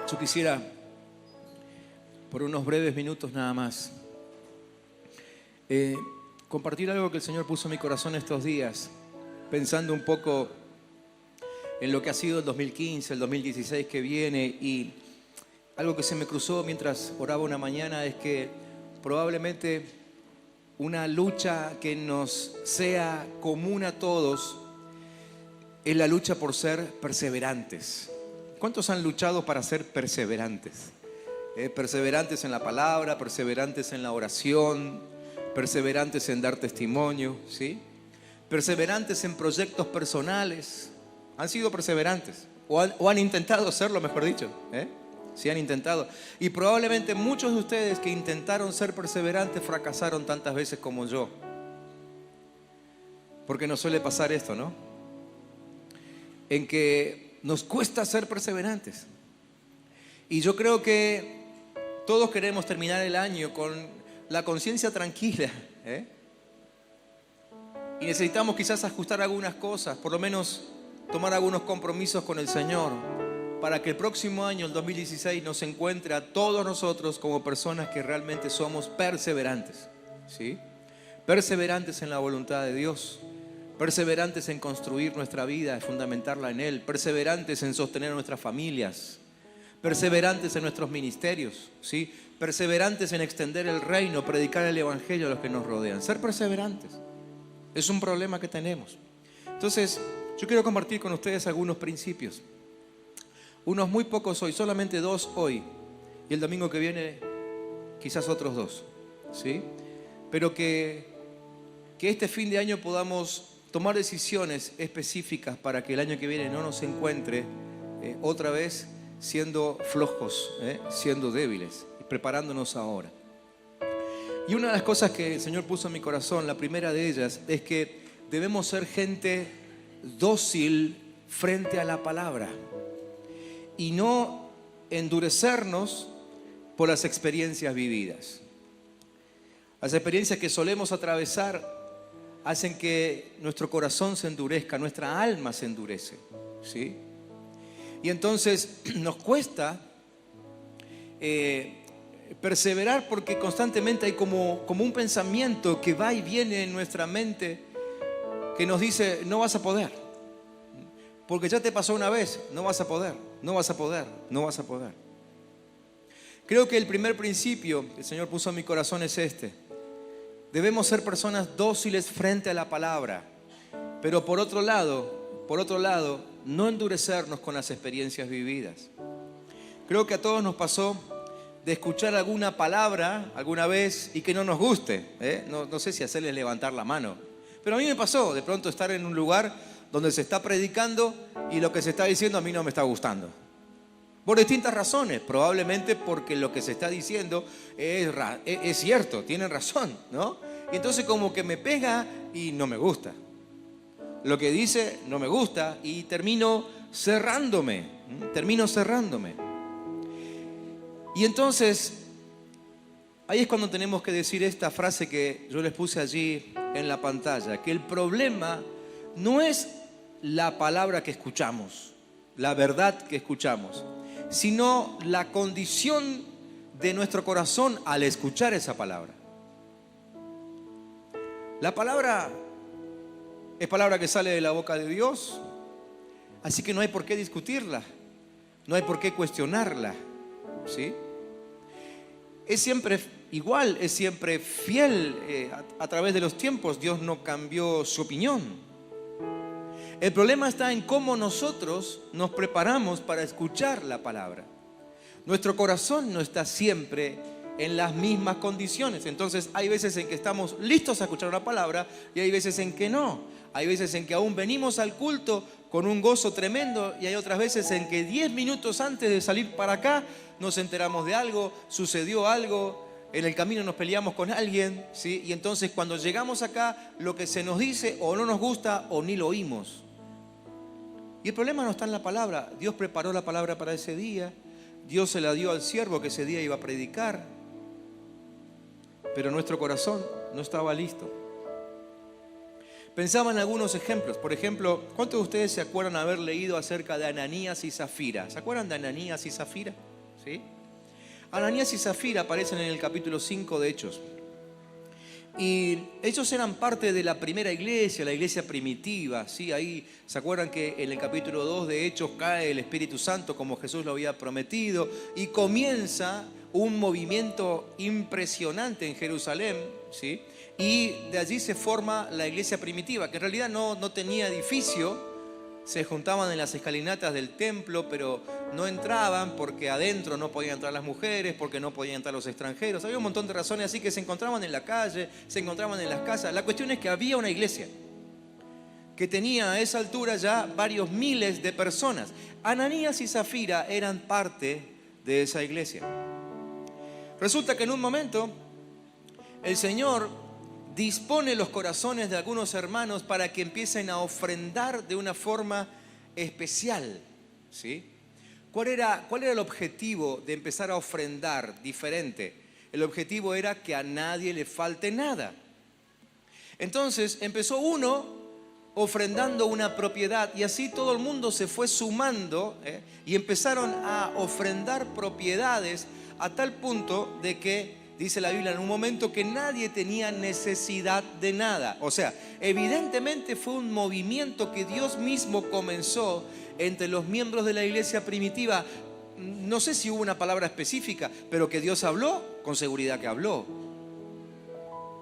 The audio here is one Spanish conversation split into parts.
Yo quisiera, por unos breves minutos nada más, compartir algo que el Señor puso en mi corazón estos días, pensando un poco en lo que ha sido el 2015, el 2016 que viene, y algo que se me cruzó mientras oraba una mañana es que probablemente una lucha que nos sea común a todos es la lucha por ser perseverantes. ¿Cuántos han luchado para ser perseverantes? Perseverantes en la palabra, perseverantes en la oración, perseverantes en dar testimonio, ¿sí? Perseverantes en proyectos personales. ¿Han sido perseverantes? ¿O han intentado serlo, mejor dicho? Sí, han intentado. Y probablemente muchos de ustedes que intentaron ser perseverantes fracasaron tantas veces como yo. Porque nos suele pasar esto, ¿no? En que nos cuesta ser perseverantes. Y yo creo que todos queremos terminar el año con la conciencia tranquila, Y necesitamos quizás ajustar algunas cosas, por lo menos tomar algunos compromisos con el Señor, para que el próximo año, el 2016, nos encuentre a todos nosotros como personas que realmente somos perseverantes, ¿sí? Perseverantes en la voluntad de Dios, perseverantes en construir nuestra vida, en fundamentarla en Él, perseverantes en sostener nuestras familias, perseverantes en nuestros ministerios, ¿sí? Perseverantes en extender el reino, predicar el evangelio a los que nos rodean. Ser perseverantes es un problema que tenemos. Entonces, yo quiero compartir con ustedes algunos principios. Unos muy pocos hoy, solamente 2 hoy. Y el domingo que viene, quizás otros 2, ¿sí? Pero que este fin de año podamos tomar decisiones específicas para que el año que viene no nos encuentre otra vez siendo flojos, siendo débiles, preparándonos ahora. Y una de las cosas que el Señor puso en mi corazón, la primera de ellas, es que debemos ser gente dócil frente a la palabra y no endurecernos por las experiencias vividas. Las experiencias que solemos atravesar hacen que nuestro corazón se endurezca, nuestra alma se endurece, ¿sí? Y entonces nos cuesta perseverar porque constantemente hay como un pensamiento que va y viene en nuestra mente que nos dice: no vas a poder, porque ya te pasó una vez, no vas a poder, no vas a poder, no vas a poder. Creo que el primer principio que el Señor puso en mi corazón es este: debemos ser personas dóciles frente a la palabra, pero por otro lado, no endurecernos con las experiencias vividas. Creo que a todos nos pasó de escuchar alguna palabra alguna vez y que no nos guste, no sé si hacerles levantar la mano, pero a mí me pasó de pronto estar en un lugar donde se está predicando y lo que se está diciendo a mí no me está gustando. Por distintas razones, probablemente porque lo que se está diciendo es cierto, tienen razón, ¿no? Y entonces como que me pega y no me gusta. Lo que dice no me gusta y termino cerrándome. Y entonces, ahí es cuando tenemos que decir esta frase que yo les puse allí en la pantalla, que el problema no es la palabra que escuchamos, la verdad que escuchamos, sino la condición de nuestro corazón al escuchar esa palabra. La palabra es palabra que sale de la boca de Dios, así que no hay por qué discutirla, no hay por qué cuestionarla, ¿sí? Es siempre igual, es siempre fiel a través de los tiempos. Dios no cambió su opinión. El problema está en cómo nosotros nos preparamos para escuchar la palabra. Nuestro corazón no está siempre en las mismas condiciones. Entonces hay veces en que estamos listos a escuchar una palabra y hay veces en que no. Hay veces en que aún venimos al culto con un gozo tremendo y hay otras veces en que 10 minutos antes de salir para acá nos enteramos de algo, sucedió algo, en el camino nos peleamos con alguien, ¿sí? Y entonces cuando llegamos acá lo que se nos dice o no nos gusta o ni lo oímos. Y el problema no está en la palabra. Dios preparó la palabra para ese día, Dios se la dio al siervo que ese día iba a predicar, pero nuestro corazón no estaba listo. Pensaba en algunos ejemplos. Por ejemplo, ¿cuántos de ustedes se acuerdan haber leído acerca de Ananías y Zafira? ¿Se acuerdan de Ananías y Zafira? ¿sí? Ananías y Zafira aparecen en el capítulo 5 de Hechos. Y ellos eran parte de la primera iglesia, la iglesia primitiva, ¿sí? Ahí se acuerdan que en el capítulo 2 de Hechos cae el Espíritu Santo como Jesús lo había prometido y comienza un movimiento impresionante en Jerusalén, ¿sí? Y de allí se forma la iglesia primitiva, que en realidad no tenía edificio. Se juntaban en las escalinatas del templo, pero no entraban porque adentro no podían entrar las mujeres, porque no podían entrar los extranjeros. Había un montón de razones, así que se encontraban en la calle, se encontraban en las casas. La cuestión es que había una iglesia que tenía a esa altura ya varios miles de personas. Ananías y Zafira eran parte de esa iglesia. Resulta que en un momento el Señor dispone los corazones de algunos hermanos para que empiecen a ofrendar de una forma especial, ¿sí? ¿Cuál era el objetivo de empezar a ofrendar diferente? El objetivo era que a nadie le falte nada. Entonces empezó uno ofrendando una propiedad y así todo el mundo se fue sumando, y empezaron a ofrendar propiedades a tal punto de que dice la Biblia en un momento que nadie tenía necesidad de nada. O sea, evidentemente fue un movimiento que Dios mismo comenzó entre los miembros de la iglesia primitiva. No sé si hubo una palabra específica, pero que Dios habló, con seguridad que habló.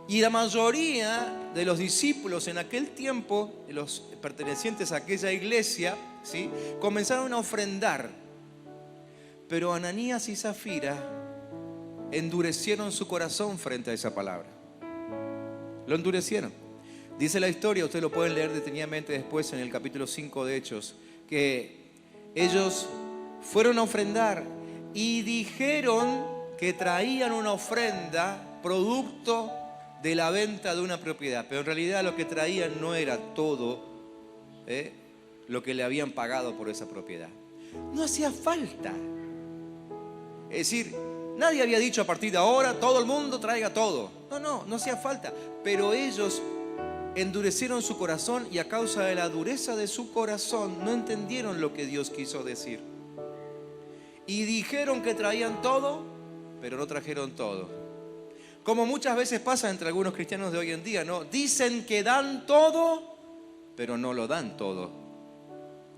Y la mayoría de los discípulos en aquel tiempo, los pertenecientes a aquella iglesia, ¿sí?, comenzaron a ofrendar. Pero Ananías y Zafira endurecieron su corazón frente a esa palabra. Lo endurecieron. Dice la historia, ustedes lo pueden leer detenidamente después en el capítulo 5 de Hechos, que ellos fueron a ofrendar y dijeron que traían una ofrenda producto de la venta de una propiedad, pero en realidad lo que traían no era todo lo que le habían pagado por esa propiedad. No hacía falta. Es decir, nadie había dicho a partir de ahora todo el mundo traiga todo. No hacía falta. Pero ellos endurecieron su corazón y a causa de la dureza de su corazón no entendieron lo que Dios quiso decir. Y dijeron que traían todo, pero no trajeron todo. Como muchas veces pasa entre algunos cristianos de hoy en día, ¿no? Dicen que dan todo, pero no lo dan todo.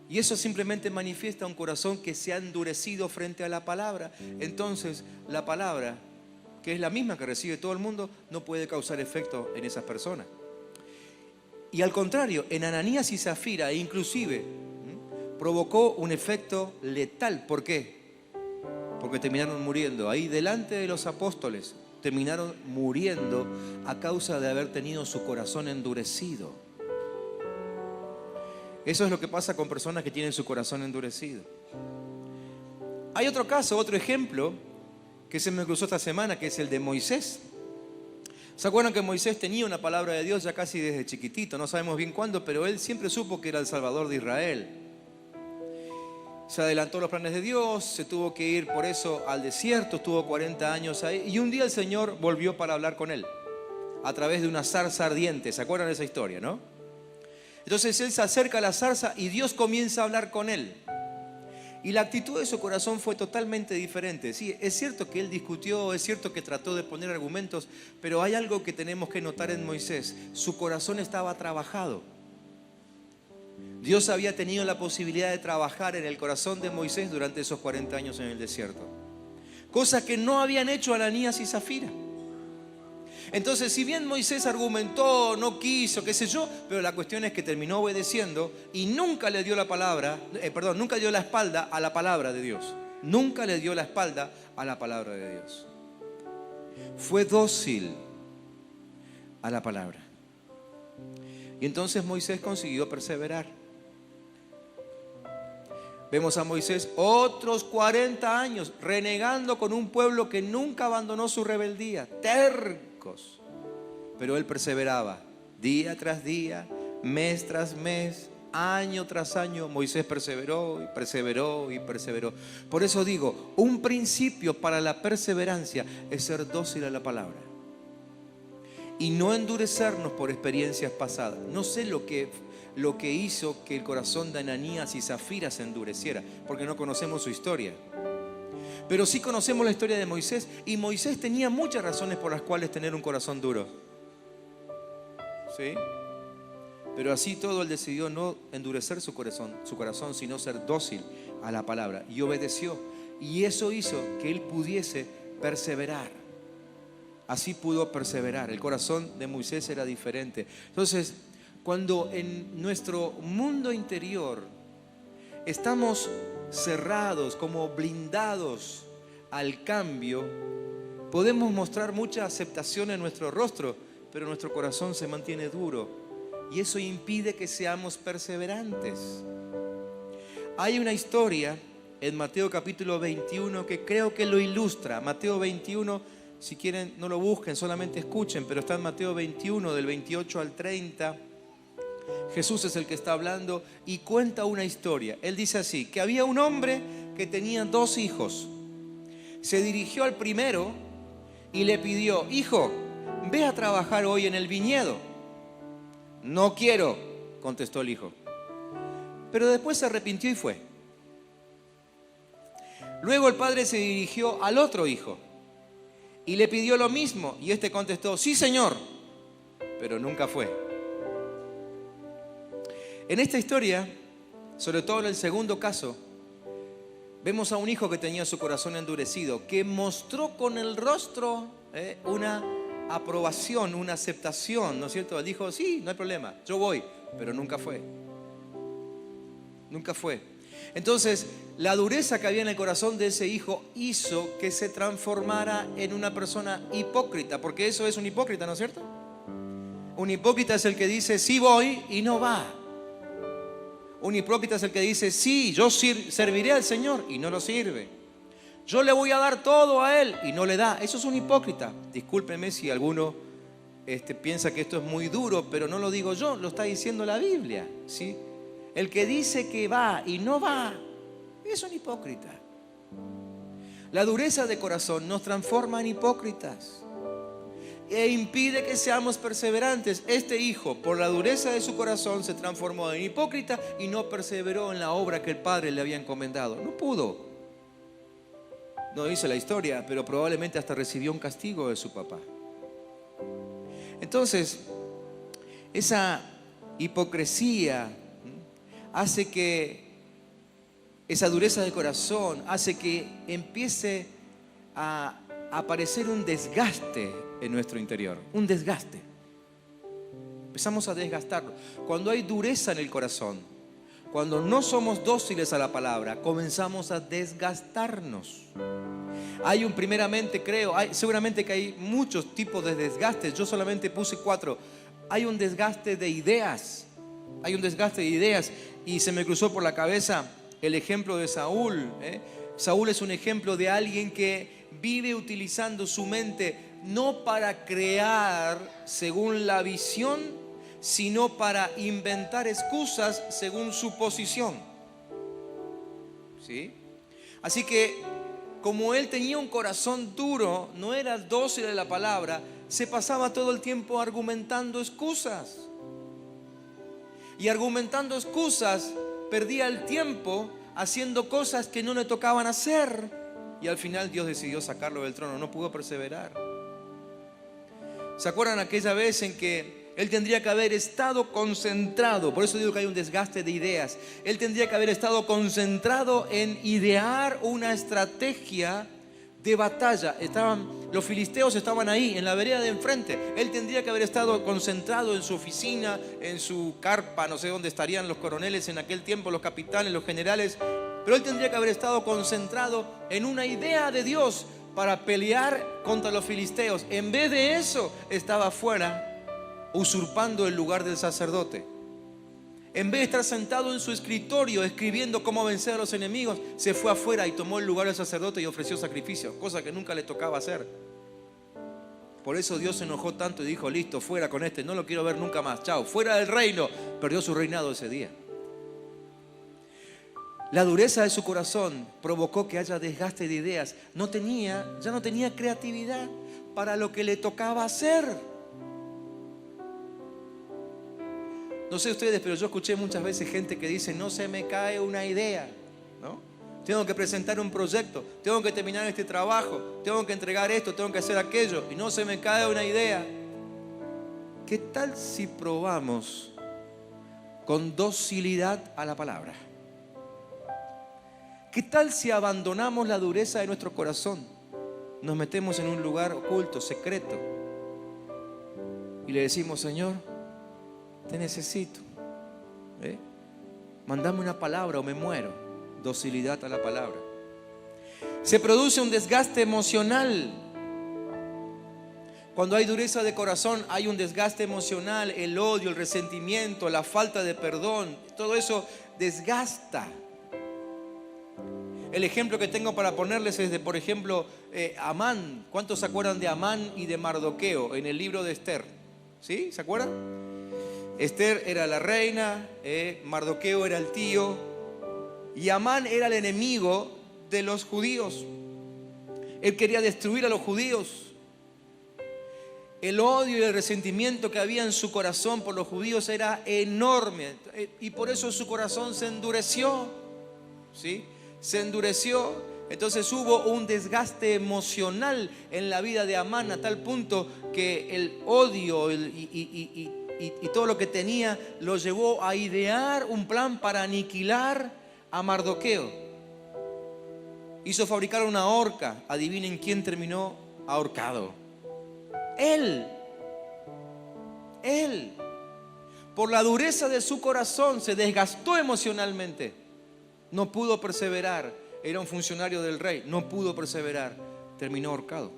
Y eso simplemente manifiesta un corazón que se ha endurecido frente a la palabra. Entonces, la palabra, que es la misma que recibe todo el mundo, no puede causar efecto en esas personas. Y al contrario, en Ananías y Zafira, inclusive, provocó un efecto letal. ¿Por qué? Porque terminaron muriendo. Ahí delante de los apóstoles, terminaron muriendo a causa de haber tenido su corazón endurecido. Eso es lo que pasa con personas que tienen su corazón endurecido. Hay otro caso, otro ejemplo que se me cruzó esta semana, que es el de Moisés. ¿Se acuerdan que Moisés tenía una palabra de Dios ya casi desde chiquitito? No sabemos bien cuándo, pero él siempre supo que era el Salvador de Israel. Se adelantó a los planes de Dios, se tuvo que ir por eso al desierto, estuvo 40 años ahí. Y un día el Señor volvió para hablar con él a través de una zarza ardiente. ¿Se acuerdan de esa historia, no? Entonces él se acerca a la zarza y Dios comienza a hablar con él. Y la actitud de su corazón fue totalmente diferente. Sí, es cierto que él discutió, es cierto que trató de poner argumentos, pero hay algo que tenemos que notar en Moisés. Su corazón estaba trabajado. Dios había tenido la posibilidad de trabajar en el corazón de Moisés durante esos 40 años en el desierto. Cosa que no habían hecho Ananías y Zafira. Entonces, si bien Moisés argumentó, no quiso, qué sé yo, pero la cuestión es que terminó obedeciendo y nunca le dio nunca dio la espalda a la palabra de Dios. Nunca le dio la espalda a la palabra de Dios. Fue dócil a la palabra. Y entonces Moisés consiguió perseverar. Vemos a Moisés otros 40 años renegando con un pueblo que nunca abandonó su rebeldía, tercos. Pero él perseveraba día tras día, mes tras mes, año tras año. Moisés perseveró y perseveró y perseveró. Por eso digo, un principio para la perseverancia es ser dócil a la palabra y no endurecernos por experiencias pasadas. No sé lo que hizo que el corazón de Ananías y Zafira se endureciera, porque no conocemos su historia. Pero sí conocemos la historia de Moisés, y Moisés tenía muchas razones por las cuales tener un corazón duro. ¿Sí? Pero así todo él decidió no endurecer su corazón, sino ser dócil a la palabra, y obedeció. Y eso hizo que él pudiese perseverar. Así pudo perseverar. El corazón de Moisés era diferente. Entonces, cuando en nuestro mundo interior estamos cerrados, como blindados al cambio, podemos mostrar mucha aceptación en nuestro rostro, pero nuestro corazón se mantiene duro, y eso impide que seamos perseverantes. Hay una historia en Mateo capítulo 21 que creo que lo ilustra. Mateo 21, si quieren no lo busquen, solamente escuchen, pero está en Mateo 21 del 28 al 30. Jesús es el que está hablando y cuenta una historia. Él dice así, que había un hombre que tenía 2 hijos. Se dirigió al primero y le pidió: hijo, ve a trabajar hoy en el viñedo. No quiero, contestó el hijo. Pero después se arrepintió y fue. Luego el padre se dirigió al otro hijo y le pidió lo mismo, y este contestó: sí, señor, pero nunca fue. En esta historia, sobre todo en el segundo caso, vemos a un hijo que tenía su corazón endurecido, que mostró con el rostro una aprobación, una aceptación, ¿no es cierto? Él dijo: sí, no hay problema, yo voy, pero nunca fue. Nunca fue. Entonces, la dureza que había en el corazón de ese hijo hizo que se transformara en una persona hipócrita, porque eso es un hipócrita, ¿no es cierto? Un hipócrita es el que dice: sí voy, y no va. Un hipócrita es el que dice: sí, yo serviré al Señor, y no lo sirve. Yo le voy a dar todo a Él, y no le da. Eso es un hipócrita. Discúlpeme si alguno piensa que esto es muy duro, pero no lo digo yo, lo está diciendo la Biblia, ¿sí? El que dice que va y no va es un hipócrita. La dureza de corazón nos transforma en hipócritas e impide que seamos perseverantes. Este hijo, por la dureza de su corazón, se transformó en hipócrita y no perseveró en la obra que el padre le había encomendado. No pudo. No dice la historia, pero probablemente hasta recibió un castigo de su papá. Entonces, esa hipocresía hace que esa dureza de corazón hace que empiece a aparecer un desgaste en nuestro interior, un desgaste. Empezamos a desgastarlo. Cuando hay dureza en el corazón, cuando no somos dóciles a la palabra, comenzamos a desgastarnos. Seguramente que hay muchos tipos de desgastes. Yo solamente puse 4. Hay un desgaste de ideas. Hay un desgaste de ideas, y se me cruzó por la cabeza el ejemplo de Saúl. Saúl es un ejemplo de alguien que vive utilizando su mente no para crear según la visión, sino para inventar excusas según su posición. ¿Sí? Así que, como él tenía un corazón duro, no era dócil de la palabra, se pasaba todo el tiempo argumentando excusas. Y argumentando excusas, perdía el tiempo haciendo cosas que no le tocaban hacer. Y al final Dios decidió sacarlo del trono. No pudo perseverar. ¿Se acuerdan aquella vez en que él tendría que haber estado concentrado? Por eso digo que hay un desgaste de ideas. Él tendría que haber estado concentrado en idear una estrategia de batalla. Los filisteos estaban ahí, en la vereda de enfrente. Él tendría que haber estado concentrado en su oficina, en su carpa, no sé dónde estarían los coroneles en aquel tiempo, los capitanes, los generales. Pero él tendría que haber estado concentrado en una idea de Dios para pelear contra los filisteos. En vez de eso, estaba afuera usurpando el lugar del sacerdote. En vez de estar sentado en su escritorio escribiendo cómo vencer a los enemigos, se fue afuera y tomó el lugar del sacerdote y ofreció sacrificios, cosa que nunca le tocaba hacer. Por eso Dios se enojó tanto y dijo: listo, fuera con este, no lo quiero ver nunca más, chao, fuera del reino. Perdió su reinado ese día. La dureza de su corazón provocó que haya desgaste de ideas. Ya no tenía creatividad para lo que le tocaba hacer. No sé ustedes, pero yo escuché muchas veces gente que dice: no se me cae una idea, ¿no? tengo que presentar un proyecto, tengo que terminar este trabajo, tengo que entregar esto, tengo que hacer aquello, y no se me cae una idea. ¿Qué tal si probamos con docilidad a la palabra? ¿Qué tal si abandonamos la dureza de nuestro corazón? Nos metemos en un lugar oculto, secreto, y le decimos: Señor, te necesito. Mándame una palabra o me muero. Docilidad a la palabra. Se produce un desgaste emocional. Cuando hay dureza de corazón, hay un desgaste emocional. El odio, el resentimiento, la falta de perdón, todo eso desgasta. El ejemplo que tengo para ponerles es de, por ejemplo, Amán. ¿Cuántos se acuerdan de Amán y de Mardoqueo en el libro de Esther? ¿Sí? ¿Se acuerdan? Esther era la reina, Mardoqueo era el tío, y Amán era el enemigo de los judíos. Él quería destruir a los judíos. El odio y el resentimiento que había en su corazón por los judíos era enorme, y por eso su corazón se endureció, ¿sí? Se endureció. Entonces hubo un desgaste emocional en la vida de Amán, a tal punto que el odio y todo lo que tenía lo llevó a idear un plan para aniquilar a Mardoqueo. Hizo fabricar una horca. Adivinen quién terminó ahorcado. Él. Por la dureza de su corazón se desgastó emocionalmente. No pudo perseverar. Era un funcionario del rey. No pudo perseverar. Terminó ahorcado.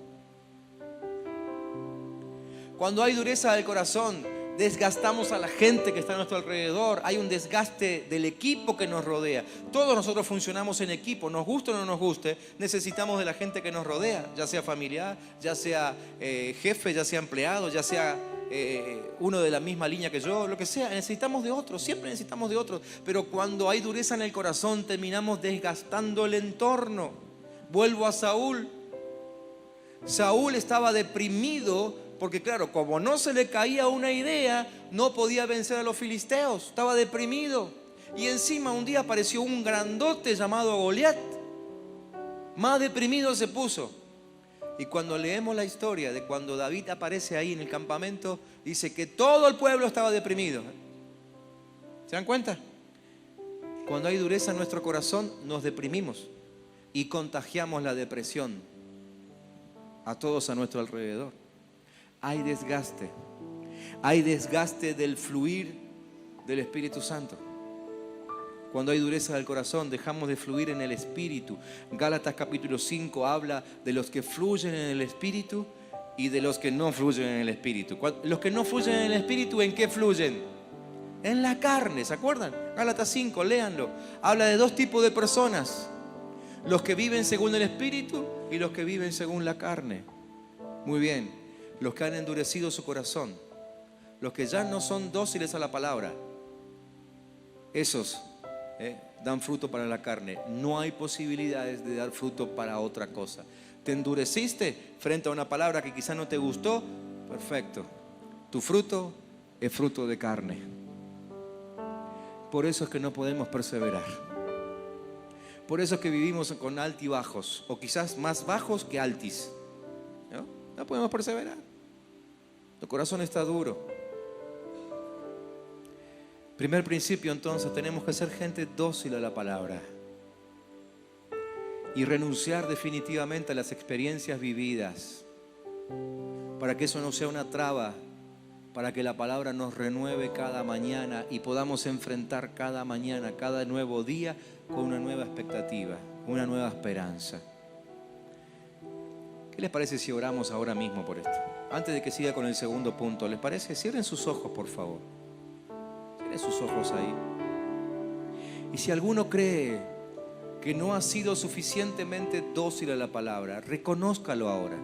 Cuando hay dureza del corazón, desgastamos a la gente que está a nuestro alrededor. Hay un desgaste del equipo que nos rodea. Todos nosotros funcionamos en equipo. Nos guste o no nos guste, necesitamos de la gente que nos rodea. Ya sea familiar, ya sea jefe, ya sea empleado, ya sea uno de la misma línea que yo, lo que sea. Necesitamos de otros, siempre necesitamos de otros. Pero cuando hay dureza en el corazón, terminamos desgastando el entorno. Vuelvo a Saúl. Saúl estaba deprimido porque, claro, como no se le caía una idea, no podía vencer a los filisteos. Estaba deprimido. Y encima un día apareció un grandote llamado Goliat. Más deprimido se puso. Y cuando leemos la historia de cuando David aparece ahí en el campamento, dice que todo el pueblo estaba deprimido. ¿Se dan cuenta? Cuando hay dureza en nuestro corazón, nos deprimimos y contagiamos la depresión a todos a nuestro alrededor. Hay desgaste del fluir del Espíritu Santo. Cuando hay dureza del corazón, dejamos de fluir en el Espíritu. Gálatas capítulo 5 habla de los que fluyen en el Espíritu y de los que no fluyen en el Espíritu. Los que no fluyen en el Espíritu, ¿en qué fluyen? En la carne, ¿se acuerdan? Gálatas 5, léanlo. Habla de dos tipos de personas: los que viven según el Espíritu y los que viven según la carne. Muy bien, los que han endurecido su corazón, los que ya no son dóciles a la palabra, esos dan fruto para la carne. No hay posibilidades de dar fruto para otra cosa. ¿Te endureciste frente a una palabra que quizá no te gustó? Perfecto. Tu fruto es fruto de carne. Por eso es que no podemos perseverar. Por eso es que vivimos con altibajos, o quizás más bajos que altis. No podemos perseverar. Tu corazón está duro. Primer principio, entonces, tenemos que ser gente dócil a la palabra y renunciar definitivamente a las experiencias vividas, para que eso no sea una traba, para que la palabra nos renueve cada mañana y podamos enfrentar cada mañana, cada nuevo día, con una nueva expectativa, una nueva esperanza. ¿Qué les parece si oramos ahora mismo por esto? Antes de que siga con el segundo punto, ¿les parece? Cierren sus ojos, por favor. Cierren sus ojos ahí. Y si alguno cree que no ha sido suficientemente dócil a la palabra, reconózcalo ahora.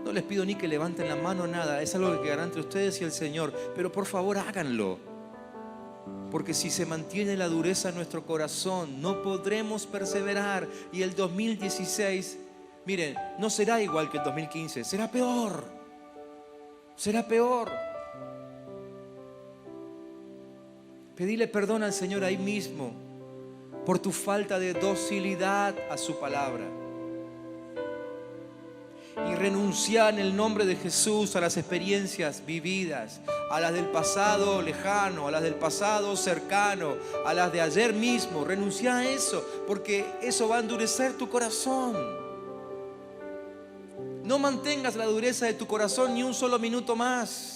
No les pido ni que levanten la mano, nada. Es algo que quedará entre ustedes y el Señor. Pero por favor háganlo. Porque si se mantiene la dureza en nuestro corazón, no podremos perseverar. Y el 2016, miren, no será igual que el 2015. Será peor. Será peor. Pedile perdón al Señor ahí mismo por tu falta de docilidad a su palabra. Y renunciar en el nombre de Jesús a las experiencias vividas, a las del pasado lejano, a las del pasado cercano, a las de ayer mismo. Renuncia a eso, porque eso va a endurecer tu corazón. No mantengas la dureza de tu corazón ni un solo minuto más.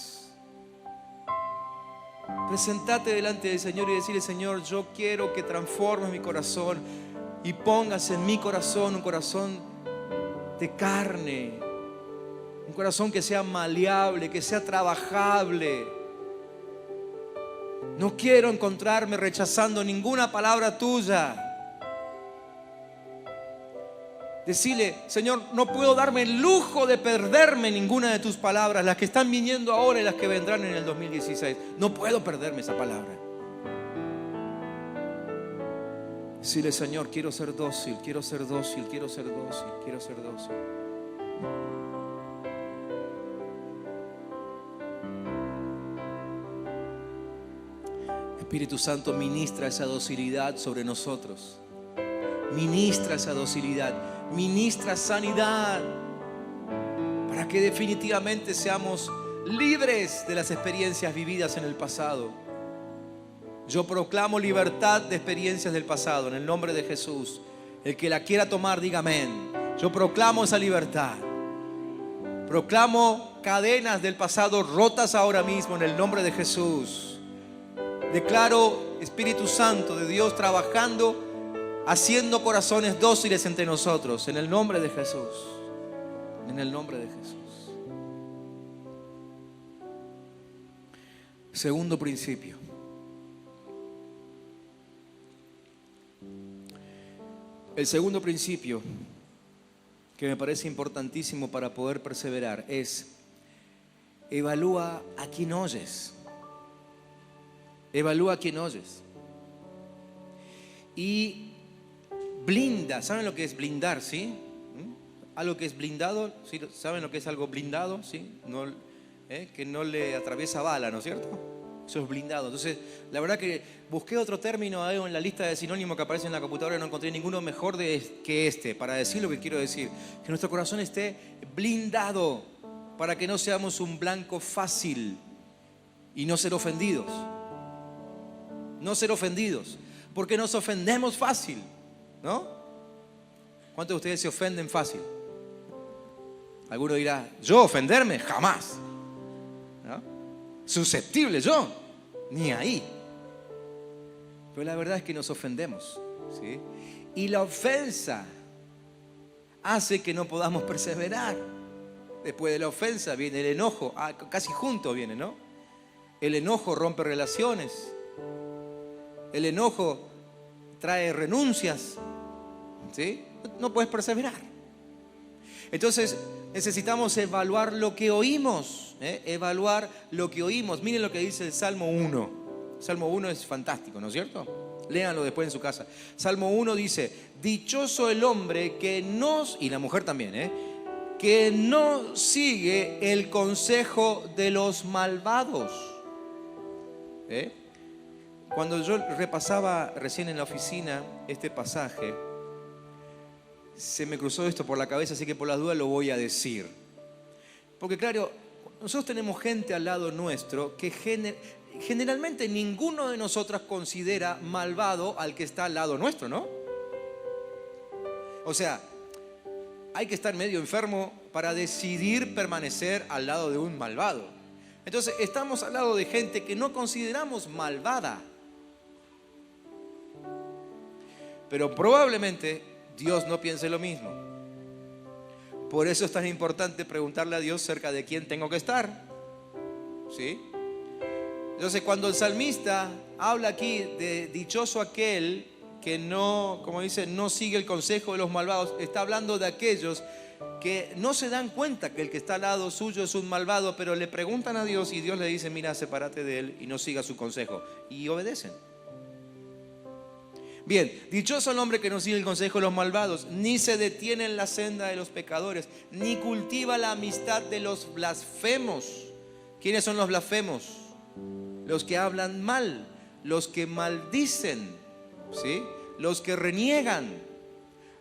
Presentate delante del Señor y decirle: Señor, yo quiero que transformes mi corazón y pongas en mi corazón un corazón de carne, un corazón que sea maleable, que sea trabajable. No quiero encontrarme rechazando ninguna palabra tuya. Decirle: Señor, no puedo darme el lujo de perderme ninguna de tus palabras, las que están viniendo ahora y las que vendrán en el 2016. No puedo perderme esa palabra. Decirle: Señor, quiero ser dócil, quiero ser dócil, quiero ser dócil, quiero ser dócil. Espíritu Santo, ministra esa docilidad sobre nosotros. Ministra esa docilidad, ministra sanidad, para que definitivamente seamos libres de las experiencias vividas en el pasado. Yo proclamo libertad de experiencias del pasado en el nombre de Jesús. El que la quiera tomar, diga amén. Yo proclamo esa libertad. Proclamo cadenas del pasado rotas ahora mismo en el nombre de Jesús. Declaro Espíritu Santo de Dios trabajando, haciendo corazones dóciles entre nosotros, en el nombre de Jesús. En el nombre de Jesús. Segundo principio. El segundo principio que me parece importantísimo para poder perseverar es: evalúa a quién oyes. Evalúa a quién oyes. Y blinda. ¿Saben lo que es blindar? ¿Sí? Algo que es blindado. ¿Sí? ¿Saben lo que es algo blindado? ¿Sí? No, que no le atraviesa bala, ¿no es cierto? Eso es blindado. Entonces, la verdad que busqué otro término en la lista de sinónimos que aparece en la computadora y no encontré ninguno mejor que este para decir lo que quiero decir. Que nuestro corazón esté blindado para que no seamos un blanco fácil y no ser ofendidos. No ser ofendidos, porque nos ofendemos fácil, ¿no? ¿Cuántos de ustedes se ofenden fácil? Alguno dirá: yo ofenderme, jamás, ¿no? Susceptible yo, ni ahí. Pero la verdad es que nos ofendemos, ¿sí? Y la ofensa hace que no podamos perseverar. Después de la ofensa viene el enojo, casi junto viene, ¿no? El enojo rompe relaciones. El enojo trae renuncias, ¿sí? No puedes perseverar. Entonces necesitamos evaluar lo que oímos, evaluar lo que oímos. Miren lo que dice el Salmo 1. El Salmo 1 es fantástico, ¿no es cierto? Léanlo después en su casa. Salmo 1 dice: dichoso el hombre que no, y la mujer también, que no sigue el consejo de los malvados. Cuando yo repasaba recién en la oficina este pasaje, se me cruzó esto por la cabeza, así que por las dudas lo voy a decir. Porque claro, nosotros tenemos gente al lado nuestro que generalmente ninguno de nosotros considera malvado al que está al lado nuestro, ¿no? O sea, hay que estar medio enfermo para decidir permanecer al lado de un malvado. Entonces estamos al lado de gente que no consideramos malvada. Pero probablemente Dios no piense lo mismo. Por eso es tan importante preguntarle a Dios cerca de quién tengo que estar, ¿sí? Entonces, cuando el salmista habla aquí de dichoso aquel que no, como dice, no sigue el consejo de los malvados, está hablando de aquellos que no se dan cuenta que el que está al lado suyo es un malvado, pero le preguntan a Dios y Dios le dice: mira, sepárate de él y no siga su consejo, y obedecen. Bien, dichoso el hombre que no sigue el consejo de los malvados, ni se detiene en la senda de los pecadores, ni cultiva la amistad de los blasfemos. ¿Quiénes son los blasfemos? Los que hablan mal, los que maldicen, ¿sí? los que reniegan,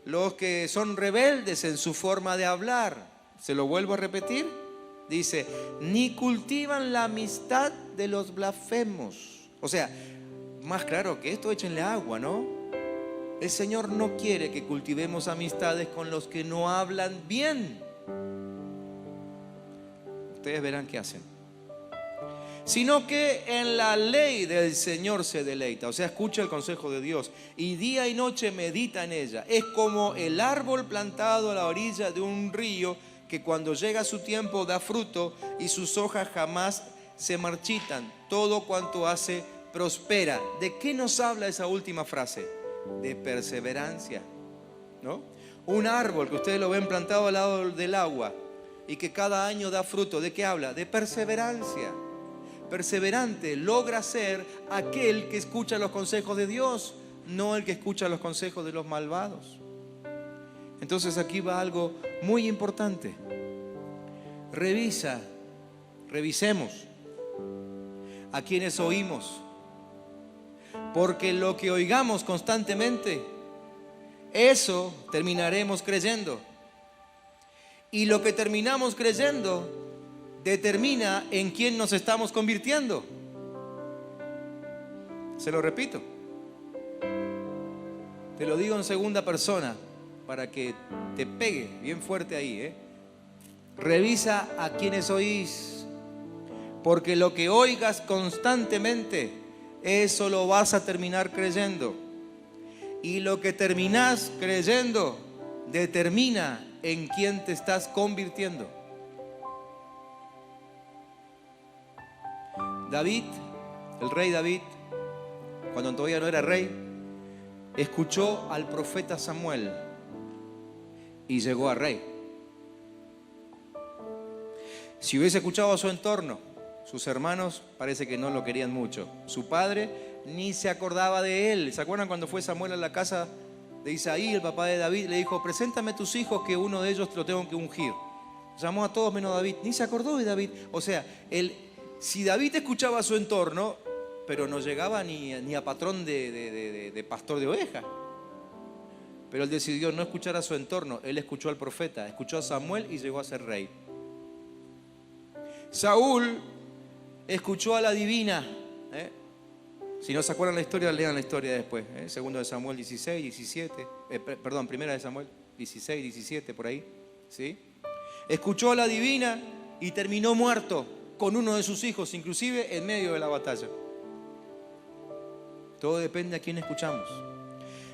los que son rebeldes en su forma de hablar. Se lo vuelvo a repetir. Dice, ni cultivan la amistad de los blasfemos. O sea, más claro que esto, échenle agua, ¿no? El Señor no quiere que cultivemos amistades con los que no hablan bien. Ustedes verán qué hacen. Sino que en la ley del Señor se deleita. O sea, escucha el consejo de Dios y día y noche medita en ella. Es como el árbol plantado a la orilla de un río, que cuando llega su tiempo da fruto y sus hojas jamás se marchitan. Todo cuanto hace prospera. ¿De qué nos habla esa última frase? De perseverancia, ¿no? Un árbol que ustedes lo ven plantado al lado del agua y que cada año da fruto. ¿De qué habla? De perseverancia. Perseverante logra ser aquel que escucha los consejos de Dios, no el que escucha los consejos de los malvados. Entonces aquí va algo muy importante. Revisemos a quienes oímos, porque lo que oigamos constantemente, eso terminaremos creyendo. Y lo que terminamos creyendo determina en quién nos estamos convirtiendo. Se lo repito. Te lo digo en segunda persona para que te pegue bien fuerte ahí, Revisa a quienes oís, porque lo que oigas constantemente, eso lo vas a terminar creyendo. Y lo que terminás creyendo determina en quién te estás convirtiendo. David, el rey David, cuando todavía no era rey, escuchó al profeta Samuel y llegó a rey. Si hubiese escuchado a su entorno, sus hermanos parece que no lo querían mucho. Su padre ni se acordaba de él. ¿Se acuerdan cuando fue Samuel a la casa de Isaí, el papá de David? Le dijo, preséntame a tus hijos que uno de ellos te lo tengo que ungir. Llamó a todos menos a David. Ni se acordó de David. O sea, si David escuchaba a su entorno, pero no llegaba ni a patrón de pastor de ovejas. Pero él decidió no escuchar a su entorno. Él escuchó al profeta, escuchó a Samuel y llegó a ser rey. Saúl escuchó a la divina. Si no se acuerdan la historia, lean la historia después. Segundo de Samuel 16, 17. Primera de Samuel 16, 17, por ahí. ¿Sí? Escuchó a la divina y terminó muerto con uno de sus hijos, inclusive en medio de la batalla. Todo depende a quién escuchamos.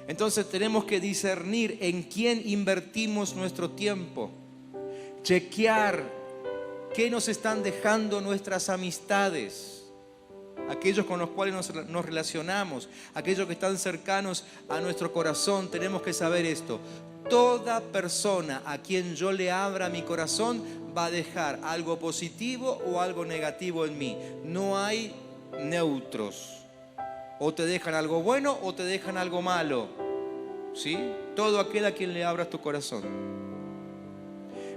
Entonces tenemos que discernir en quién invertimos nuestro tiempo. Chequear qué nos están dejando nuestras amistades, aquellos con los cuales nos relacionamos, aquellos que están cercanos a nuestro corazón. Tenemos que saber esto. Toda persona a quien yo le abra mi corazón va a dejar algo positivo o algo negativo en mí. No hay neutros. O te dejan algo bueno o te dejan algo malo. ¿Sí? Todo aquel a quien le abras tu corazón.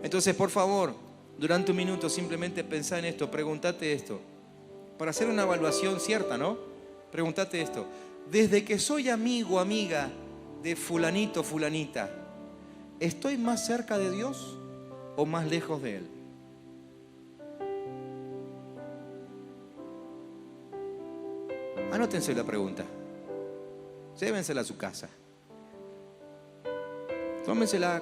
Entonces, por favor, durante un minuto simplemente pensá en esto, pregúntate esto. Para hacer una evaluación cierta, ¿no? Pregúntate esto. Desde que soy amigo o amiga de fulanito o fulanita, ¿estoy más cerca de Dios o más lejos de Él? Anótense la pregunta. Llévensela a su casa. Tómensela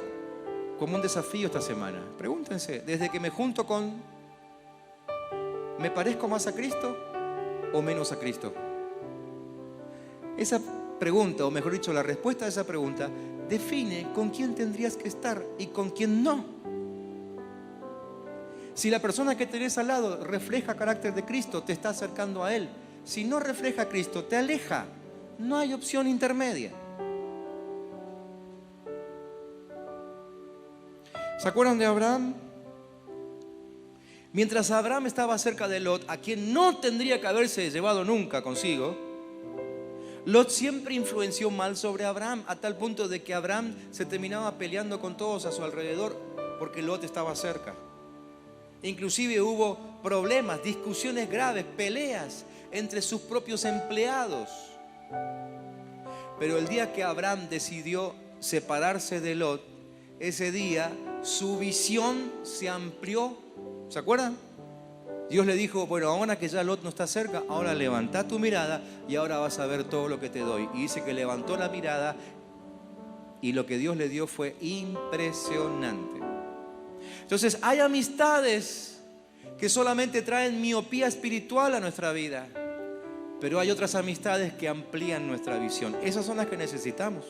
como un desafío esta semana. Pregúntense, desde que me junto con, ¿me parezco más a Cristo o menos a Cristo? Esa pregunta, o mejor dicho, la respuesta a esa pregunta, define con quién tendrías que estar y con quién no. Si la persona que tenés al lado refleja carácter de Cristo, te está acercando a Él. Si no refleja a Cristo, te aleja. No hay opción intermedia. ¿Se acuerdan de Abraham? Mientras Abraham estaba cerca de Lot, a quien no tendría que haberse llevado nunca consigo, Lot siempre influenció mal sobre Abraham, a tal punto de que Abraham se terminaba peleando con todos a su alrededor porque Lot estaba cerca. Inclusive hubo problemas, discusiones graves, peleas entre sus propios empleados. Pero el día que Abraham decidió separarse de Lot, ese día su visión se amplió. ¿Se acuerdan? Dios le dijo, bueno, ahora que ya Lot no está cerca, ahora levanta tu mirada y ahora vas a ver todo lo que te doy. Y dice que levantó la mirada y lo que Dios le dio fue impresionante. Entonces hay amistades que solamente traen miopía espiritual a nuestra vida, pero hay otras amistades que amplían nuestra visión. Esas son las que necesitamos.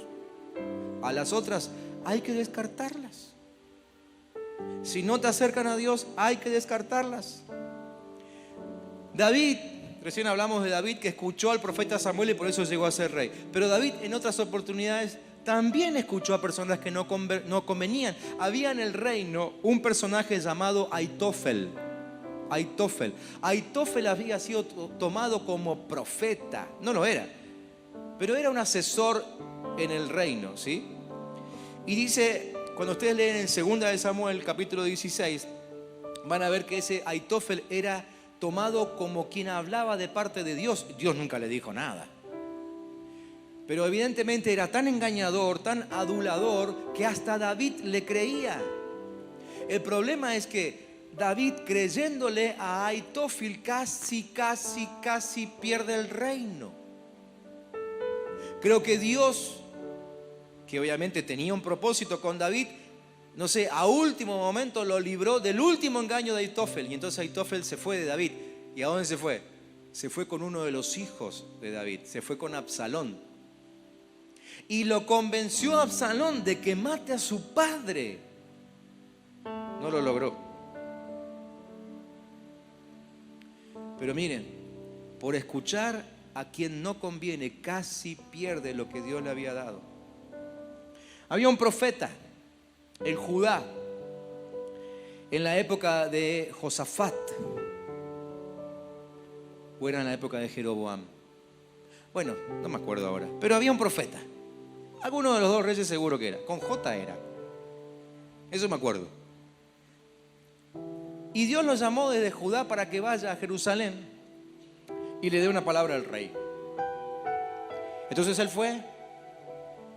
A las otras hay que descartarlas. Si no te acercan a Dios, hay que descartarlas. David, recién hablamos de David que escuchó al profeta Samuel y por eso llegó a ser rey. Pero David en otras oportunidades también escuchó a personas que no convenían. Había en el reino un personaje llamado Aitofel. Aitofel había sido tomado como profeta. No lo era, pero era un asesor en el reino, ¿sí? Y dice, cuando ustedes leen en 2 de Samuel, capítulo 16, van a ver que ese Aitofel era tomado como quien hablaba de parte de Dios. Dios nunca le dijo nada. Pero evidentemente era tan engañador, tan adulador, que hasta David le creía. El problema es que David, creyéndole a Aitofel, casi pierde el reino. Creo que Dios, que obviamente tenía un propósito con David, no sé, a último momento lo libró del último engaño de Aitofel. Y entonces Aitofel se fue de David. ¿Y a dónde se fue? Se fue con uno de los hijos de David. Se fue con Absalón. Y lo convenció a Absalón de que mate a su padre. No lo logró. Pero miren, por escuchar a quien no conviene, casi pierde lo que Dios le había dado. Había un profeta en Judá, en la época de Josafat, o era en la época de Jeroboam. Bueno, no me acuerdo ahora, pero había un profeta. Alguno de los dos reyes seguro que era, con J era. Eso me acuerdo. Y Dios lo llamó desde Judá para que vaya a Jerusalén y le dé una palabra al rey. Entonces él fue,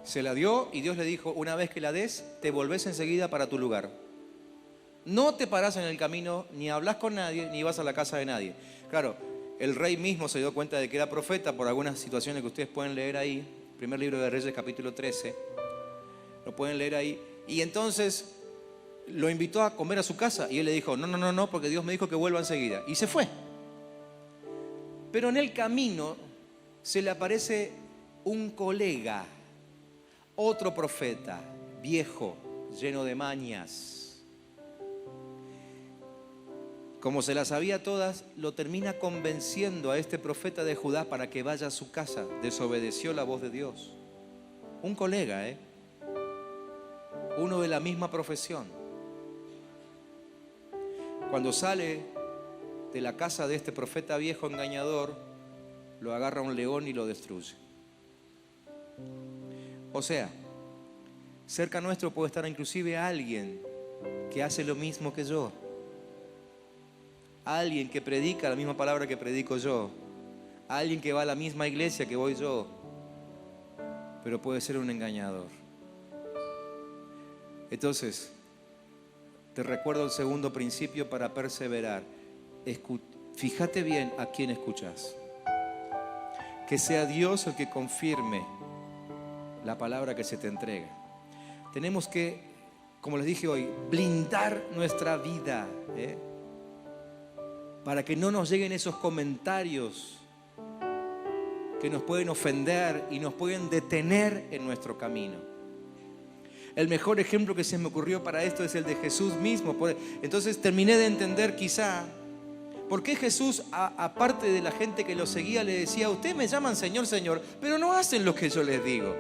se la dio y Dios le dijo, una vez que la des, te volvés enseguida para tu lugar. No te parás en el camino, ni hablas con nadie, ni vas a la casa de nadie. Claro, el rey mismo se dio cuenta de que era profeta por algunas situaciones que ustedes pueden leer ahí. Primer libro de Reyes, capítulo 13. Lo pueden leer ahí. Y entonces lo invitó a comer a su casa. Y él le dijo, no, porque Dios me dijo que vuelva enseguida. Y se fue. Pero en el camino se le aparece un colega, otro profeta, viejo, lleno de mañas. Como se las sabía todas, lo termina convenciendo a este profeta de Judá para que vaya a su casa. Desobedeció la voz de Dios. Un colega, uno de la misma profesión. Cuando sale de la casa de este profeta viejo engañador, lo agarra un león y lo destruye. O sea, cerca nuestro puede estar inclusive alguien que hace lo mismo que yo. Alguien que predica la misma palabra que predico yo. Alguien que va a la misma iglesia que voy yo. Pero puede ser un engañador. Entonces, te recuerdo el segundo principio para perseverar. Fíjate bien a quién escuchas. Que sea Dios el que confirme la palabra que se te entrega. Tenemos que, como les dije hoy, blindar nuestra vida, para que no nos lleguen esos comentarios que nos pueden ofender y nos pueden detener en nuestro camino. El mejor ejemplo que se me ocurrió para esto es el de Jesús mismo. Entonces terminé de entender quizá por qué Jesús, aparte de la gente que lo seguía, le decía, ustedes me llaman Señor, Señor, pero no hacen lo que yo les digo.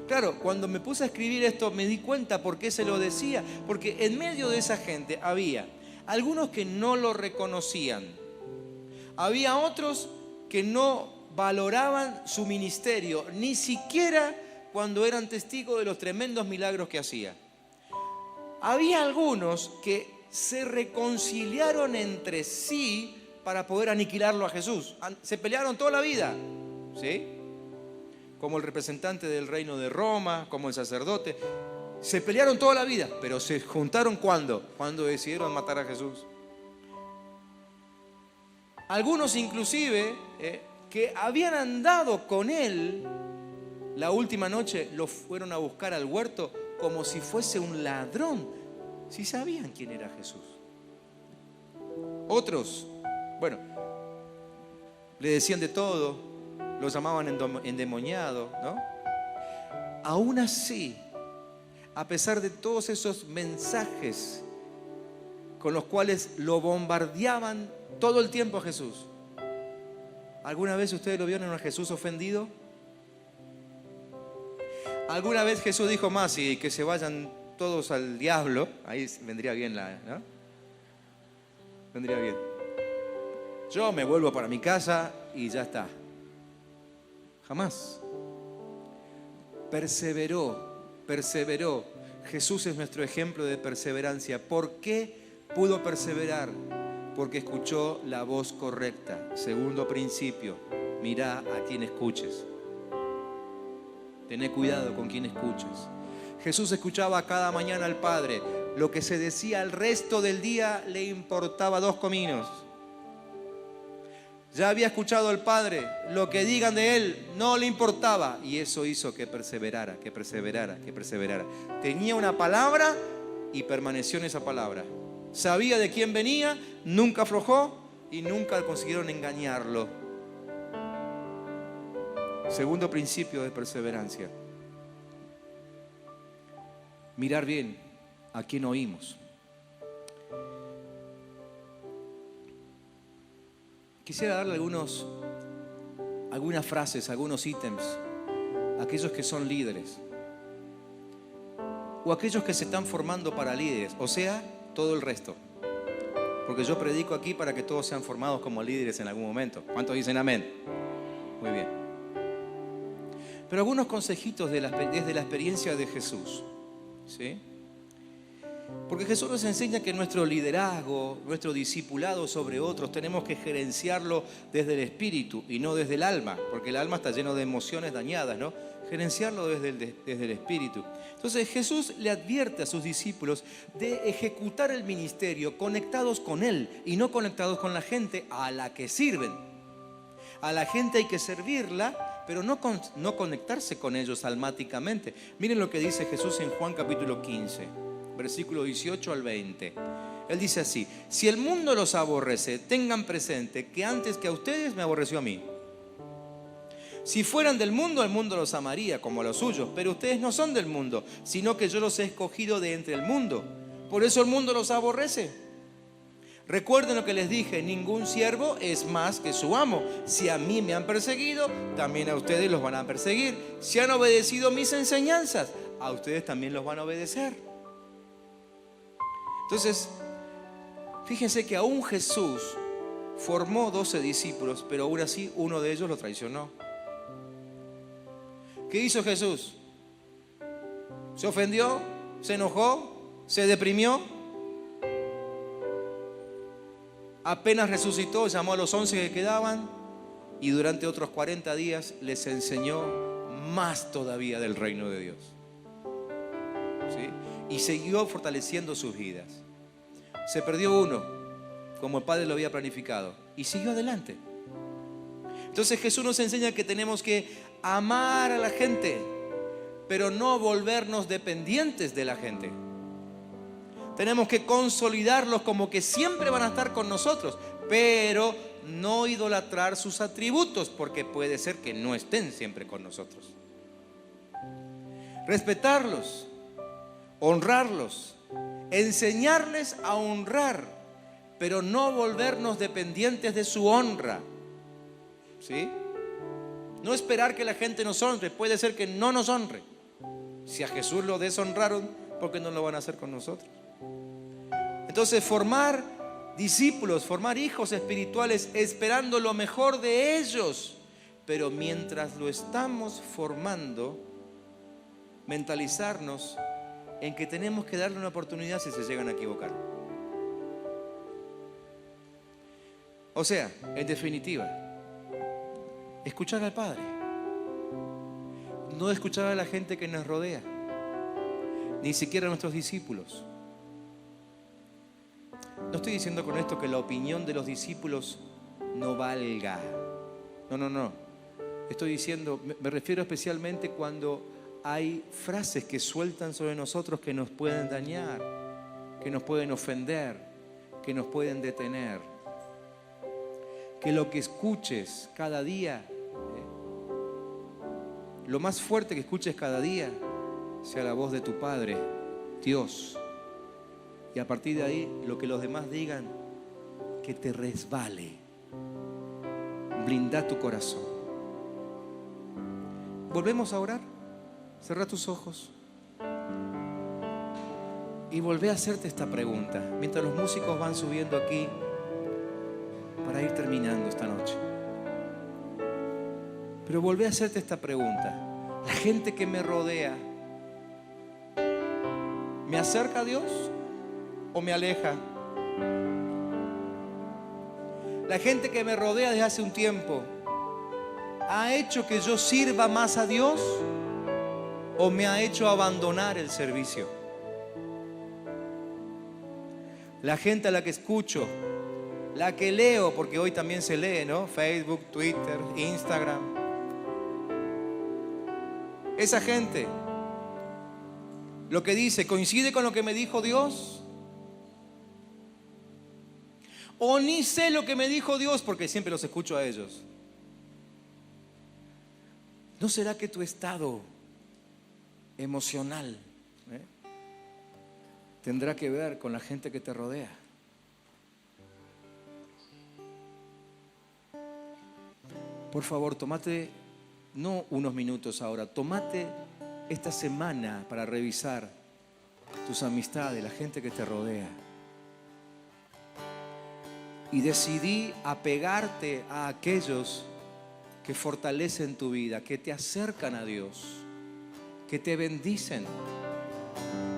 Claro, cuando me puse a escribir esto me di cuenta por qué se lo decía. Porque en medio de esa gente había algunos que no lo reconocían. Había otros que no valoraban su ministerio, ni siquiera cuando eran testigos de los tremendos milagros que hacía. Había algunos que se reconciliaron entre sí para poder aniquilarlo a Jesús. Se pelearon toda la vida, ¿sí? como el representante del reino de Roma, como el sacerdote. Se pelearon toda la vida, pero se juntaron ¿cuándo? Cuando decidieron matar a Jesús. Algunos inclusive que habían andado con él la última noche, lo fueron a buscar al huerto como si fuese un ladrón, si sabían quién era Jesús. Otros, bueno, le decían de todo, lo llamaban endemoniado, ¿no? Aún así, a pesar de todos esos mensajes con los cuales lo bombardeaban todo el tiempo a Jesús, ¿alguna vez ustedes lo vieron a Jesús ofendido? ¿Alguna vez Jesús dijo más y que se vayan todos al diablo? Ahí vendría bien ¿no? Vendría bien. Yo me vuelvo para mi casa y ya está. Jamás. Perseveró. Jesús es nuestro ejemplo de perseverancia. ¿Por qué pudo perseverar? Porque escuchó la voz correcta. Segundo principio, mirá a quien escuches. Tené cuidado con quien escuches. Jesús escuchaba cada mañana al Padre. Lo que se decía el resto del día le importaba 2 cominos. Ya había escuchado al Padre. Lo que digan de Él no le importaba. Y eso hizo que perseverara. Tenía una palabra y permaneció en esa palabra. Sabía de quién venía, nunca aflojó y nunca consiguieron engañarlo. Segundo principio de perseverancia. Mirar bien a quién oímos. Quisiera darle algunas frases, algunos ítems a aquellos que son líderes o aquellos que se están formando para líderes, o sea, todo el resto. Porque yo predico aquí para que todos sean formados como líderes en algún momento. ¿Cuántos dicen amén? Muy bien. Pero algunos consejitos desde la experiencia de Jesús, ¿sí? Porque Jesús nos enseña que nuestro liderazgo, nuestro discipulado sobre otros, tenemos que gerenciarlo desde el espíritu y no desde el alma, porque el alma está lleno de emociones dañadas, ¿no? Gerenciarlo desde el espíritu. Entonces Jesús le advierte a sus discípulos de ejecutar el ministerio conectados con Él y no conectados con la gente a la que sirven. A la gente hay que servirla, pero no conectarse con ellos almáticamente. Miren lo que dice Jesús en Juan capítulo 15, versículo 18 al 20. Él dice así: si el mundo los aborrece, tengan presente que antes que a ustedes me aborreció a mí. Si fueran del mundo, el mundo los amaría como a los suyos, pero ustedes no son del mundo, sino que yo los he escogido de entre el mundo. Por eso el mundo los aborrece. Recuerden lo que les dije: ningún siervo es más que su amo. Si a mí me han perseguido, también a ustedes los van a perseguir. Si han obedecido mis enseñanzas, a ustedes también los van a obedecer. Entonces, fíjense que aún Jesús formó 12 discípulos, pero aún así uno de ellos lo traicionó. ¿Qué hizo Jesús? ¿Se ofendió? ¿Se enojó? ¿Se deprimió? Apenas resucitó, llamó a los 11 que quedaban y durante otros 40 días les enseñó más todavía del reino de Dios. ¿Sí? Y siguió fortaleciendo sus vidas. Se perdió uno, como el Padre lo había planificado, y siguió adelante. Entonces Jesús nos enseña que tenemos que amar a la gente, pero no volvernos dependientes de la gente. Tenemos que consolidarlos como que siempre van a estar con nosotros, pero no idolatrar sus atributos, porque puede ser que no estén siempre con nosotros. Respetarlos, honrarlos, enseñarles a honrar, pero no volvernos dependientes de su honra. ¿Sí? No esperar que la gente nos honre. Puede ser que no nos honre. Si a Jesús lo deshonraron, ¿por qué no lo van a hacer con nosotros? Entonces, formar discípulos, formar hijos espirituales, esperando lo mejor de ellos. Pero mientras lo estamos formando, mentalizarnos en que tenemos que darle una oportunidad si se llegan a equivocar. O sea, en definitiva, escuchar al Padre. no escuchar a la gente que nos rodea, ni siquiera a nuestros discípulos. No estoy diciendo con esto que la opinión de los discípulos no valga. No. Estoy diciendo, me refiero especialmente cuando hay frases que sueltan sobre nosotros que nos pueden dañar, que nos pueden ofender, que nos pueden detener. Que lo que escuches cada día, lo más fuerte que escuches cada día, sea la voz de tu Padre, Dios. Y a partir de ahí, lo que los demás digan, que te resbale. Blinda tu corazón. ¿Volvemos a orar? Cerrá tus ojos. Y volvé a hacerte esta pregunta, mientras los músicos van subiendo aquí, para ir terminando esta noche. Pero volvé a hacerte esta pregunta. ¿La gente que me rodea me acerca a Dios o me aleja? La gente que me rodea desde hace un tiempo, ¿ha hecho que yo sirva más a Dios o me ha hecho abandonar el servicio? La gente a la que escucho, la que leo, porque hoy también se lee, ¿no? Facebook, Twitter, Instagram. Esa gente, lo que dice, ¿coincide con lo que me dijo Dios? O ni sé lo que me dijo Dios porque siempre los escucho a ellos. ¿No será que tu estado emocional tendrá que ver con la gente que te rodea? Por favor, tómate, no unos minutos ahora, tómate esta semana para revisar tus amistades, la gente que te rodea. Y decidí apegarte a aquellos que fortalecen tu vida, que te acercan a Dios, que te bendicen,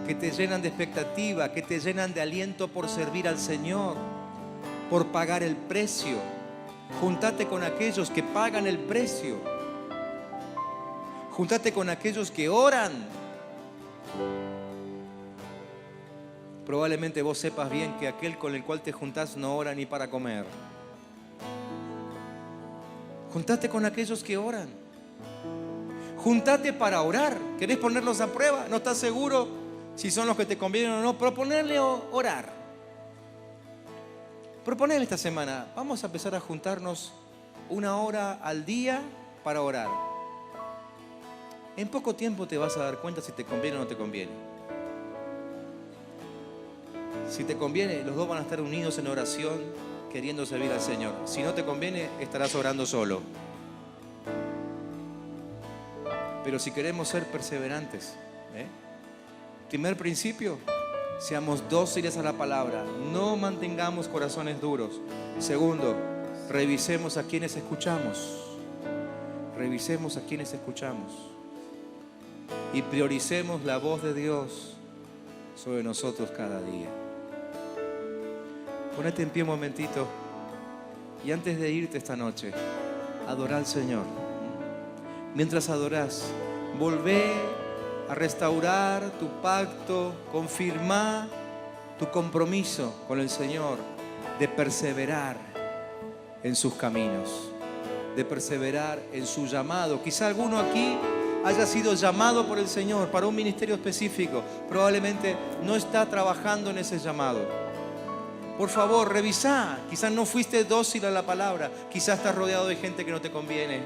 que te llenan de expectativa, que te llenan de aliento por servir al Señor, por pagar el precio. Júntate con aquellos que pagan el precio. Júntate con aquellos que oran. Probablemente vos sepas bien que aquel con el cual te juntás no ora ni para comer. Júntate con aquellos que oran. Júntate para orar. ¿Querés ponerlos a prueba? ¿No estás seguro si son los que te convienen o no? Proponerle orar. Proponerle esta semana, vamos a empezar a juntarnos 1 hora al día para orar. En poco tiempo te vas a dar cuenta si te conviene o no te conviene. Si te conviene, los dos van a estar unidos en oración, queriendo servir al Señor. Si no te conviene, estarás orando solo. Pero si queremos ser perseverantes, primer principio, seamos dóciles a la palabra, no mantengamos corazones duros. Segundo, revisemos a quienes escuchamos. Revisemos a quienes escuchamos. Y prioricemos la voz de Dios sobre nosotros cada día. Ponete en pie un momentito y antes de irte esta noche, adorá al Señor. Mientras adorás, volvé a restaurar tu pacto, confirmá tu compromiso con el Señor de perseverar en sus caminos, de perseverar en su llamado. Quizá alguno aquí haya sido llamado por el Señor para un ministerio específico, probablemente no está trabajando en ese llamado. Por favor, revisá. Quizás no fuiste dócil a la palabra, quizás estás rodeado de gente que no te conviene.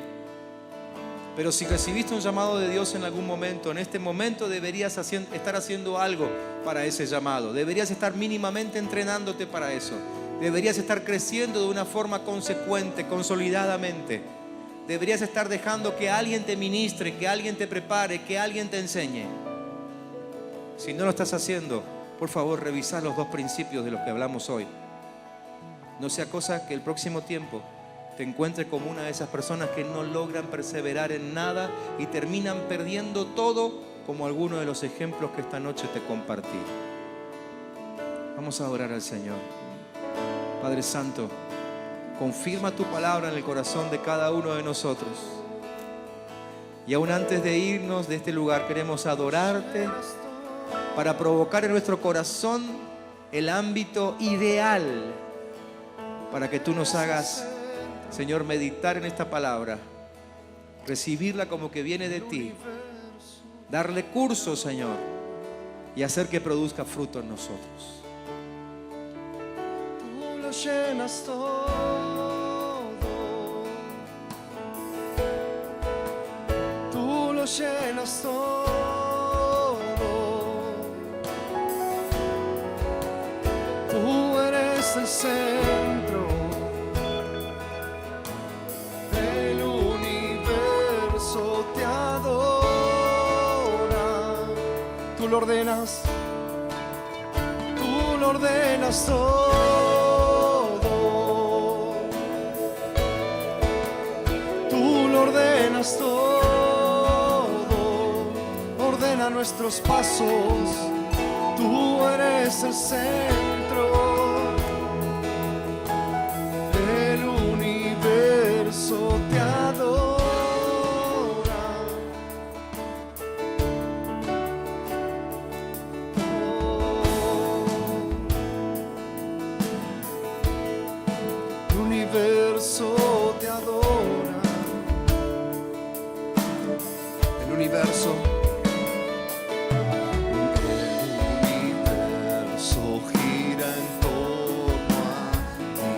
Pero si recibiste un llamado de Dios en algún momento, en este momento deberías estar haciendo algo para ese llamado. Deberías estar mínimamente entrenándote para eso. Deberías estar creciendo de una forma consecuente, consolidadamente. Deberías estar dejando que alguien te ministre, que alguien te prepare, que alguien te enseñe. Si no lo estás haciendo, por favor, revisá los 2 principios de los que hablamos hoy. No sea cosa que el próximo tiempo te encuentres como una de esas personas que no logran perseverar en nada y terminan perdiendo todo, como algunos de los ejemplos que esta noche te compartí. Vamos a orar al Señor. Padre Santo, confirma tu palabra en el corazón de cada uno de nosotros. Y aún antes de irnos de este lugar queremos adorarte para provocar en nuestro corazón el ámbito ideal para que tú nos hagas, Señor, meditar en esta palabra, recibirla como que viene de ti, darle curso, Señor, y hacer que produzca fruto en nosotros. Tú lo llenas todo, tú lo llenas todo, tú eres el centro del universo, te adora, tú lo ordenas todo, tú lo ordenas todo, ordena nuestros pasos, tú eres el centro del universo, te adora. El universo te adora, el universo gira en torno a ti,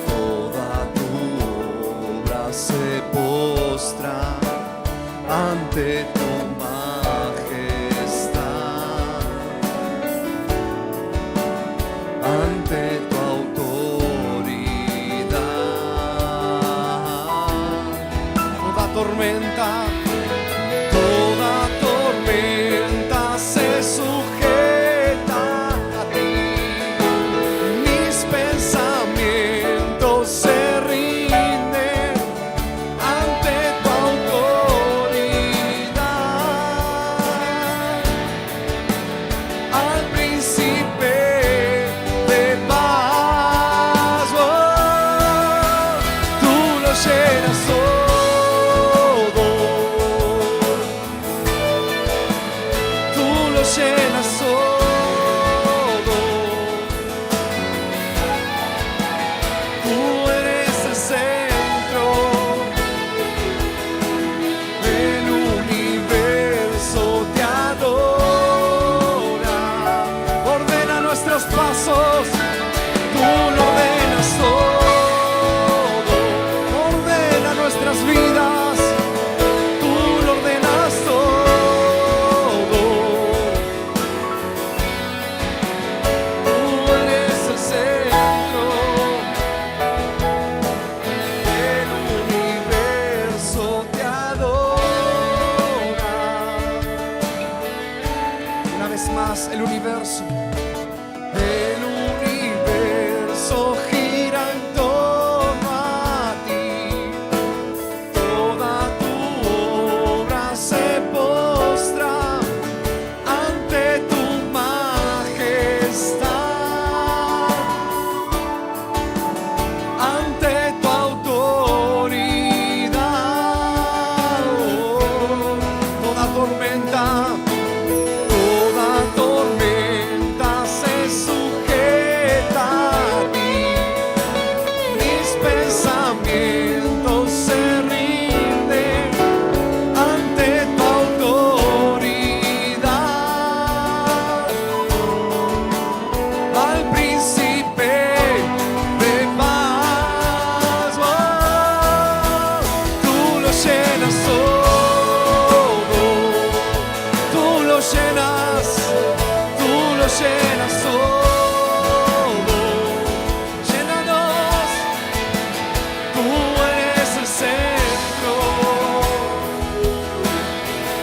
toda tu obra se postra ante tu majestad, ante tu tormenta se sujeta a ti, mis pensamientos se rinden ante tu autoridad, al príncipe de paz, oh, tú lo llenas todo. Llenas todo, tú eres el centro del universo, te adora, ordena nuestros pasos, tú lo ordenas todo, ordena nuestras vidas, tú lo ordenas todo. El universo gira en torno a ti, toda tu obra se postra ante tu majestad, ante tu autoridad, oh, toda tormenta se sujeta a ti, mis pensamientos se rinden ante tu autoridad, al príncipe de paz, oh, tú lo llenas todo, tú lo llenas, llenas todo, llénanos, tú eres el centro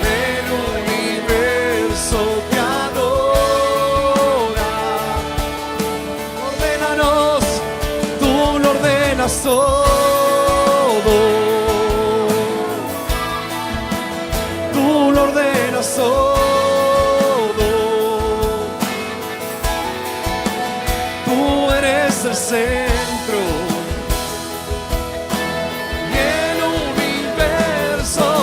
del universo, te adora, ordénanos, tú lo ordenas todo, tú lo ordenas todo. El centro y el universo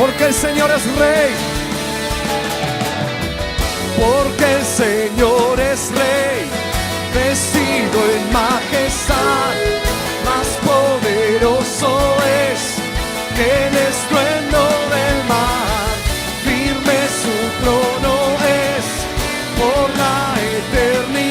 porque el Señor es Rey. Porque el Señor es Rey, vestido en majestad, más poderoso es que el estruendo del mar. Firme su trono es por la eternidad.